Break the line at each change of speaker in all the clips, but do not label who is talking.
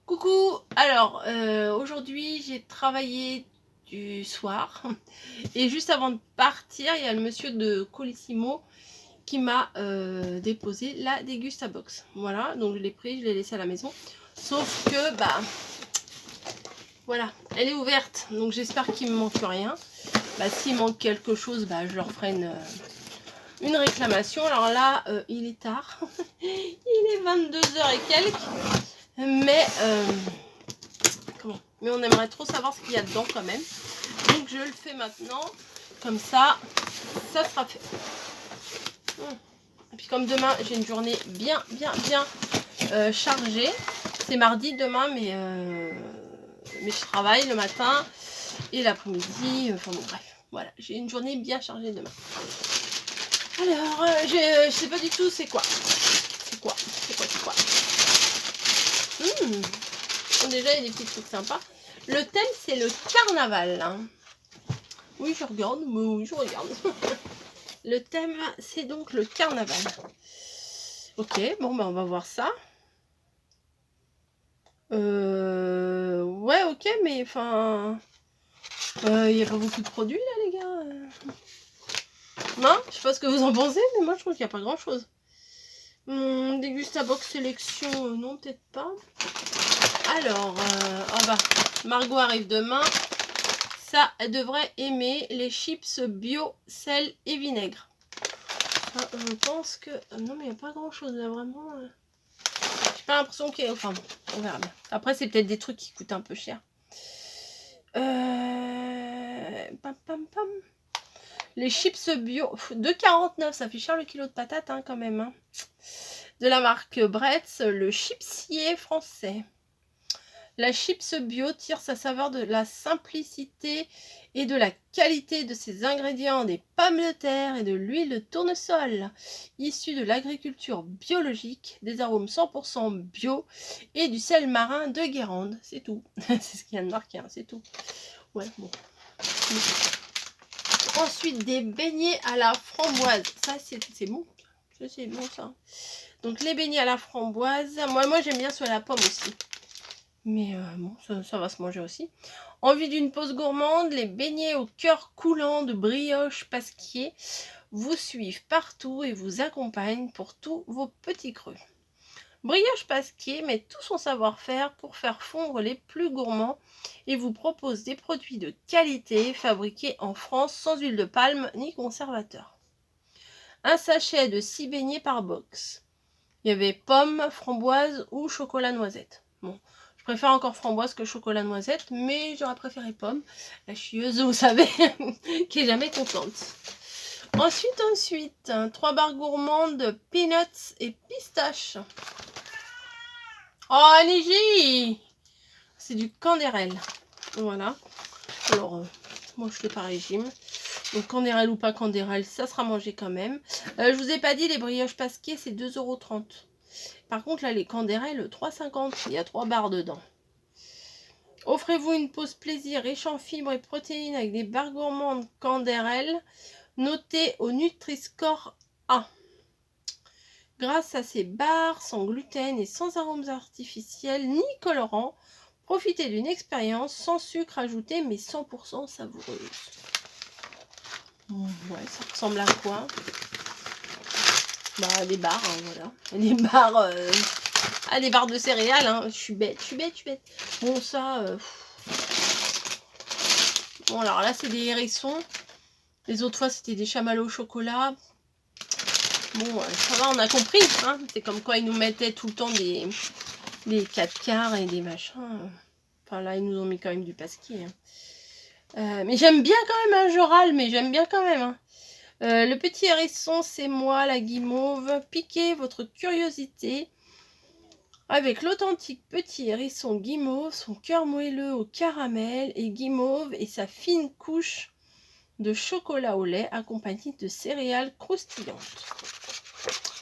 Coucou, alors aujourd'hui j'ai travaillé du soir et juste avant de partir il y a le monsieur de Colissimo qui m'a déposé la Dégustabox. Voilà, donc je l'ai pris, je l'ai laissé à la maison, sauf que bah voilà, elle est ouverte, donc j'espère qu'il me manque rien. Bah s'il manque quelque chose, bah je leur ferai une réclamation. Alors là il est tard, il est 22h et quelques, mais mais on aimerait trop savoir ce qu'il y a dedans quand même. Donc je le fais maintenant. Comme ça, ça sera fait. Et puis comme demain, j'ai une journée bien chargée. C'est mardi demain, mais je travaille le matin et l'après-midi. Enfin bon, bref. Voilà, j'ai une journée bien chargée demain. Alors, je sais pas du tout c'est quoi. C'est quoi. Bon, déjà, il y a des petits trucs sympas. Le thème, c'est le carnaval. Oui, je regarde. Oui, je regarde. Le thème, c'est donc le carnaval. Ok, bon, ben on va voir ça. Ouais, ok, mais enfin... Il n'y a pas beaucoup de produits, là, les gars. Non, je sais pas ce que vous en pensez, mais moi, je trouve qu'il n'y a pas grand-chose. Dégustabox sélection, non, peut-être pas. Alors, Margot arrive demain. Ça, elle devrait aimer les chips bio, sel et vinaigre. Ça, je pense que... Non, mais il n'y a pas grand-chose, là, vraiment. J'ai pas l'impression qu'il y ait... Enfin, on verra bien. Après, c'est peut-être des trucs qui coûtent un peu cher. Les chips bio, 2,49, ça fait cher le kilo de patates hein, quand même. Hein. De la marque Bretz, le chipsier français. La chips bio tire sa saveur de la simplicité et de la qualité de ses ingrédients, des pommes de terre et de l'huile de tournesol, issue de l'agriculture biologique, des arômes 100% bio et du sel marin de Guérande. C'est tout. C'est ce qu'il y a de marqué, hein, c'est tout. Ouais, bon. Ensuite, des beignets à la framboise. Ça, c'est bon. C'est bon, ça. Donc, les beignets à la framboise. Moi j'aime bien sur la pomme aussi. Mais bon, ça va se manger aussi. Envie d'une pause gourmande, les beignets au cœur coulant de brioche Pasquier vous suivent partout et vous accompagnent pour tous vos petits creux. Brioche Pasquier met tout son savoir-faire pour faire fondre les plus gourmands et vous propose des produits de qualité fabriqués en France sans huile de palme ni conservateur. Un sachet de 6 beignets par box. Il y avait pomme, framboise ou chocolat noisette. Bon, je préfère encore framboise que chocolat noisette, mais j'aurais préféré pomme. La chieuse, vous savez, qui est jamais contente. Ensuite, 3 barres gourmandes de peanuts et pistaches. Oh, Niji! C'est du candérel. Voilà. Alors, moi je fais pas régime. Donc candérel ou pas candérel, ça sera mangé quand même. Je vous ai pas dit, les brioches Pasquier, c'est 2,30 €. Par contre, là, les candérels, 3,50 €. Il y a 3 barres dedans. Offrez-vous une pause plaisir riche en fibres et protéines avec des barres gourmandes candérel notées au Nutri-Score A. Grâce à ces barres sans gluten et sans arômes artificiels ni colorants, profitez d'une expérience sans sucre ajouté mais 100% savoureuse. Ouais, ça ressemble à quoi? Bah, des barres, hein, voilà. Des barres, des barres de céréales, hein. Je suis bête. Bon, ça... Bon, alors là, c'est des hérissons. Les autres fois, c'était des chamallows au chocolat. Bon, ça va, on a compris. Hein, c'est comme quoi ils nous mettaient tout le temps des 4 quarts et des machins. Enfin, là, ils nous ont mis quand même du pasquier. Hein. Mais j'aime bien quand même, hein, je râle, mais j'aime bien quand même. Hein. Le petit hérisson, c'est moi, la guimauve. Piquez votre curiosité avec l'authentique petit hérisson guimauve, son cœur moelleux au caramel et guimauve et sa fine couche de chocolat au lait accompagné de céréales croustillantes.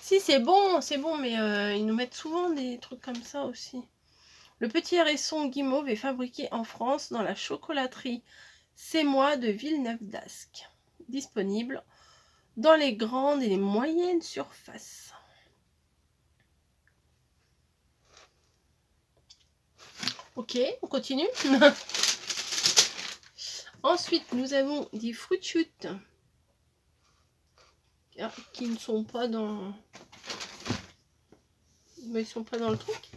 Si, c'est bon, mais ils nous mettent souvent des trucs comme ça aussi. Le petit hérisson guimauve est fabriqué en France dans la chocolaterie C'est moi de Villeneuve-d'Ascq. Disponible dans les grandes et les moyennes surfaces. Ok, on continue. Ensuite, nous avons des fruits de chute qui ne sont pas dans... Mais ils sont pas dans le truc.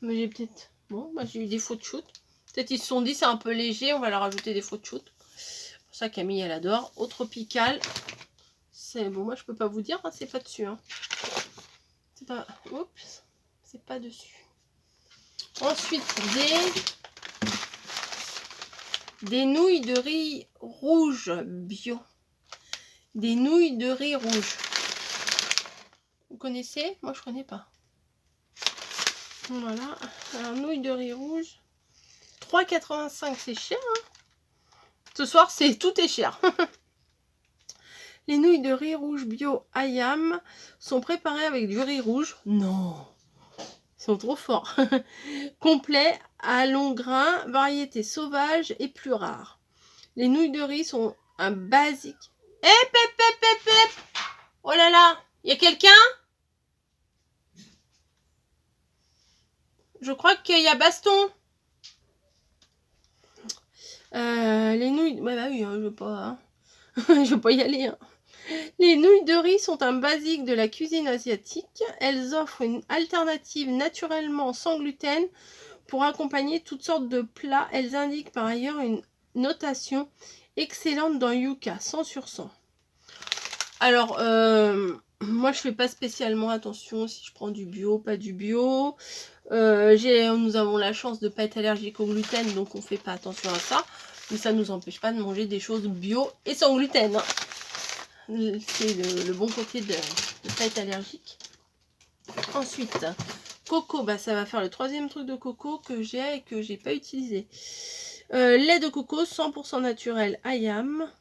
Mais j'ai peut-être... Bon, moi j'ai eu des fruits de chute. Peut-être ils se sont dit c'est un peu léger, on va leur ajouter des fruits de chute. C'est pour ça Camille elle adore. Au tropical. C'est bon, moi je peux pas vous dire, hein, c'est pas dessus. Hein. C'est pas... Oups, c'est pas dessus. Ensuite, des nouilles de riz rouge bio. Des nouilles de riz rouge. Vous connaissez? Moi, je connais pas. Voilà. Alors, nouilles de riz rouge. 3,85, c'est cher. Hein, ce soir, tout est cher. Les nouilles de riz rouge bio Ayam sont préparées avec du riz rouge. Non, ils sont trop forts. Complet, à long grain, variété sauvage et plus rare. Les nouilles de riz sont un basique. Oh là là, il y a quelqu'un? Je crois qu'il y a baston. Les nouilles... Bah oui, hein, je veux pas... Hein. je veux pas y aller. Hein. Les nouilles de riz sont un basique de la cuisine asiatique. Elles offrent une alternative naturellement sans gluten pour accompagner toutes sortes de plats. Elles indiquent par ailleurs une notation excellente dans Yuka, 100 sur 100. Alors, moi je fais pas spécialement attention si je prends du bio, pas du bio. Nous avons la chance de ne pas être allergique au gluten, donc on fait pas attention à ça. Mais ça ne nous empêche pas de manger des choses bio et sans gluten. Hein. C'est le bon côté de ne pas être allergique. Ensuite, coco, bah, ça va faire le troisième truc de coco que j'ai et que j'ai pas utilisé. Lait de coco 100% naturel Ayam.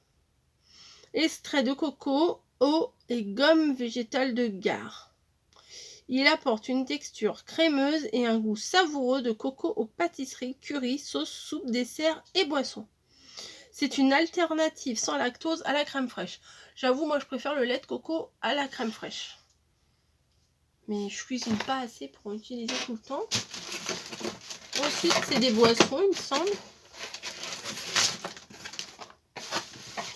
Extrait de coco, eau et gomme végétale de Gare. Il apporte une texture crémeuse et un goût savoureux de coco aux pâtisseries, curry, sauce, soupe, dessert et boissons. C'est une alternative sans lactose à la crème fraîche. J'avoue, moi je préfère le lait de coco à la crème fraîche. Mais je cuisine pas assez pour utiliser tout le temps. Ensuite, c'est des boissons, il me semble.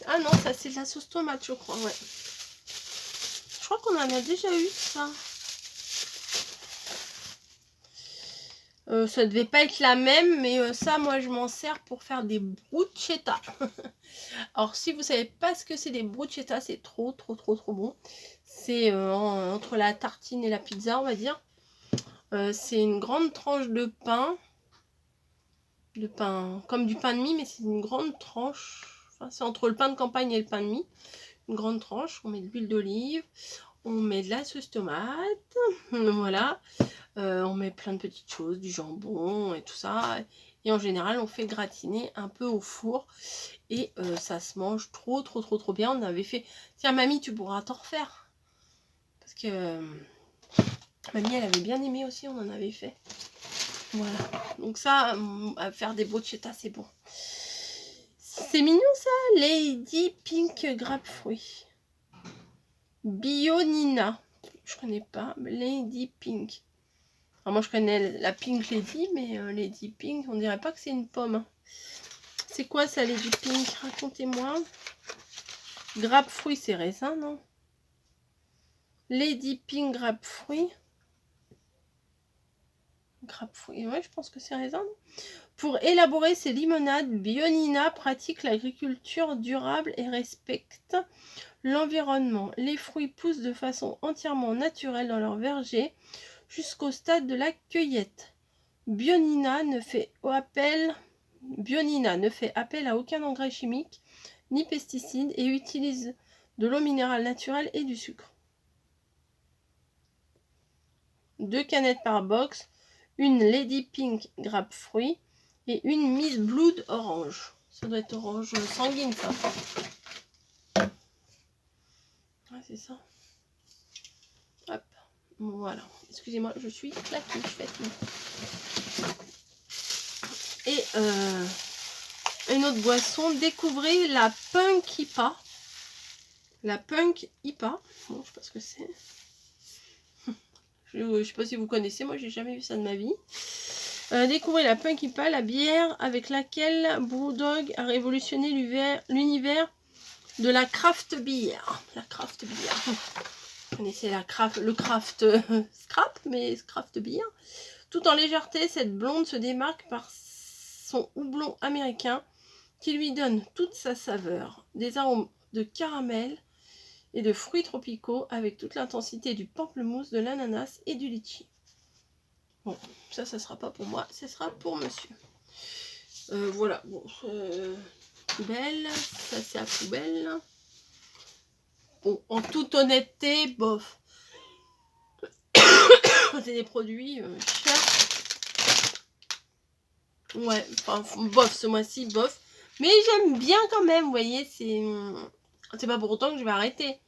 Ah non, ça c'est de la sauce tomate, je crois, ouais. Je crois qu'on en a déjà eu, ça. Ça devait pas être la même, mais ça, moi, je m'en sers pour faire des bruschetta. Alors, si vous savez pas ce que c'est des bruschetta, c'est trop bon. C'est entre la tartine et la pizza, on va dire. C'est une grande tranche de pain. Comme du pain de mie, mais c'est une grande tranche. Enfin, c'est entre le pain de campagne et le pain de mie. Une grande tranche. On met de l'huile d'olive. On met de la sauce tomate. Voilà. On met plein de petites choses, du jambon et tout ça. Et en général, on fait gratiner un peu au four. Et ça se mange trop bien. On avait fait... Tiens, mamie, tu pourras t'en refaire. Parce que mamie, elle avait bien aimé aussi. On en avait fait. Voilà. Donc ça, à faire des bruschetta, c'est bon. C'est mignon, ça. Lady Pink Grapefruit. Bionina. Je connais pas. Lady Pink. Alors moi je connais la Pink Lady, mais Lady Pink, on dirait pas que c'est une pomme. C'est quoi ça, Lady Pink? Racontez-moi. Grapefruit, c'est raisin, non? Lady Pink Grapefruit. Grapefruit, ouais, je pense que c'est raisin. Pour élaborer ces limonades, Bionina pratique l'agriculture durable et respecte l'environnement. Les fruits poussent de façon entièrement naturelle dans leur verger jusqu'au stade de la cueillette. Bionina ne fait appel à aucun engrais chimique ni pesticide et utilise de l'eau minérale naturelle et du sucre. 2 canettes par box, une Lady Pink Grapefruit et une Miss Blood orange. Ça doit être orange sanguine, ça. Ouais, c'est ça. Hop, voilà. Excusez-moi, je suis claquée, je fatigue. Et une autre boisson, découvrez la Punk IPA. La Punk IPA. Bon, je sais pas ce que c'est. Je sais pas si vous connaissez, moi j'ai jamais vu ça de ma vie. Découvrez la Punky Pie, la bière avec laquelle Brewdog a révolutionné l'univers de la craft beer. La craft beer. Vous connaissez le craft scrap, mais craft beer. Tout en légèreté, cette blonde se démarque par son houblon américain qui lui donne toute sa saveur. Des arômes de caramel et de fruits tropicaux avec toute l'intensité du pamplemousse, de l'ananas et du litchi. Bon, ça sera pas pour moi, ce sera pour monsieur. Voilà, bon, poubelle, ça c'est à poubelle. Bon, en toute honnêteté, bof. C'est des produits chers. Ouais, enfin, bof, ce mois-ci, bof. Mais j'aime bien quand même, vous voyez, c'est pas pour autant que je vais arrêter.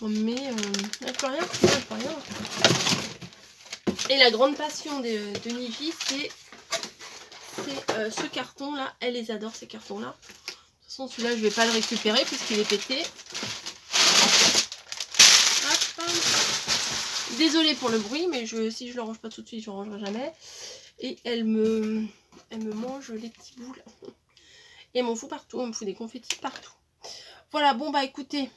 Mais, je peux rien, je peux rien. Et la grande passion de Niji, c'est ce carton-là. Elle les adore, ces cartons-là. De toute façon, celui-là, je vais pas le récupérer puisqu'il est pété. Désolée pour le bruit, mais si je le range pas tout de suite, je le rangerai jamais. Et elle me mange les petits bouts là. Et elle m'en fout partout, elle me fout des confettis partout. Voilà, bon bah écoutez,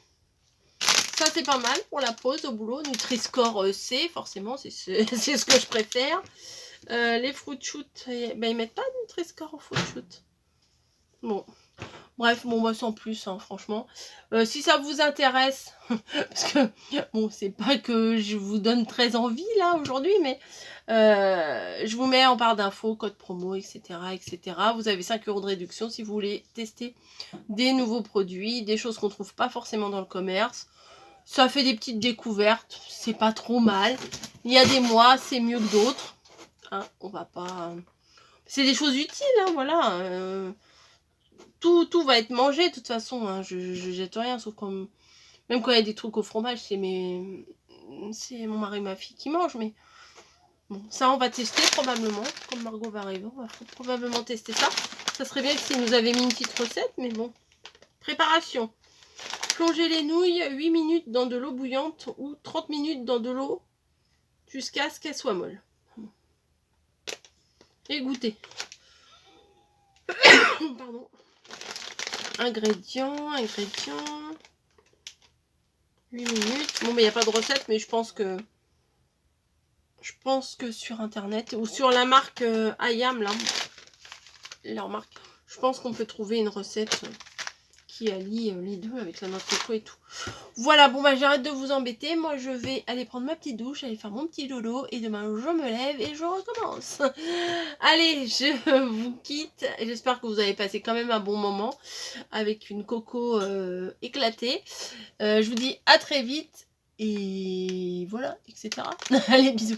ça c'est pas mal pour la pause au boulot. Nutri-Score C, forcément, c'est ce que je préfère. Les fruit shoots, ben, ils mettent pas de Nutri-Score au fruit shoot. Bon. Bref, bon, bah, sans plus, hein, franchement. Si ça vous intéresse, parce que, bon, c'est pas que je vous donne très envie, là, aujourd'hui, mais je vous mets en barre d'infos, code promo, etc., etc. Vous avez 5 € de réduction si vous voulez tester des nouveaux produits, des choses qu'on trouve pas forcément dans le commerce. Ça fait des petites découvertes, c'est pas trop mal. Il y a des mois, c'est mieux que d'autres. Hein, on va pas... C'est des choses utiles, hein, voilà. Tout va être mangé de toute façon, hein. Je jette rien, sauf comme... Même quand il y a des trucs au fromage, c'est mon mari et ma fille qui mangent, mais... Bon, ça on va tester probablement, comme Margot va arriver, on va probablement tester ça. Ça serait bien que s'il nous avait mis une petite recette, mais bon. Préparation. Plonger les nouilles 8 minutes dans de l'eau bouillante ou 30 minutes dans de l'eau jusqu'à ce qu'elle soit molle. Et goûter. Pardon. Ingrédients. 8 minutes. Bon, mais il n'y a pas de recette, mais je pense que sur internet ou sur la marque Ayam, là, leur marque, je pense qu'on peut trouver une recette qui allie les deux avec la noix de coco et tout. Voilà, bon bah j'arrête de vous embêter. Moi je vais aller prendre ma petite douche, aller faire mon petit dodo et demain je me lève et je recommence. Allez, je vous quitte. J'espère que vous avez passé quand même un bon moment avec une coco éclatée. Je vous dis à très vite et voilà, etc. Allez, bisous.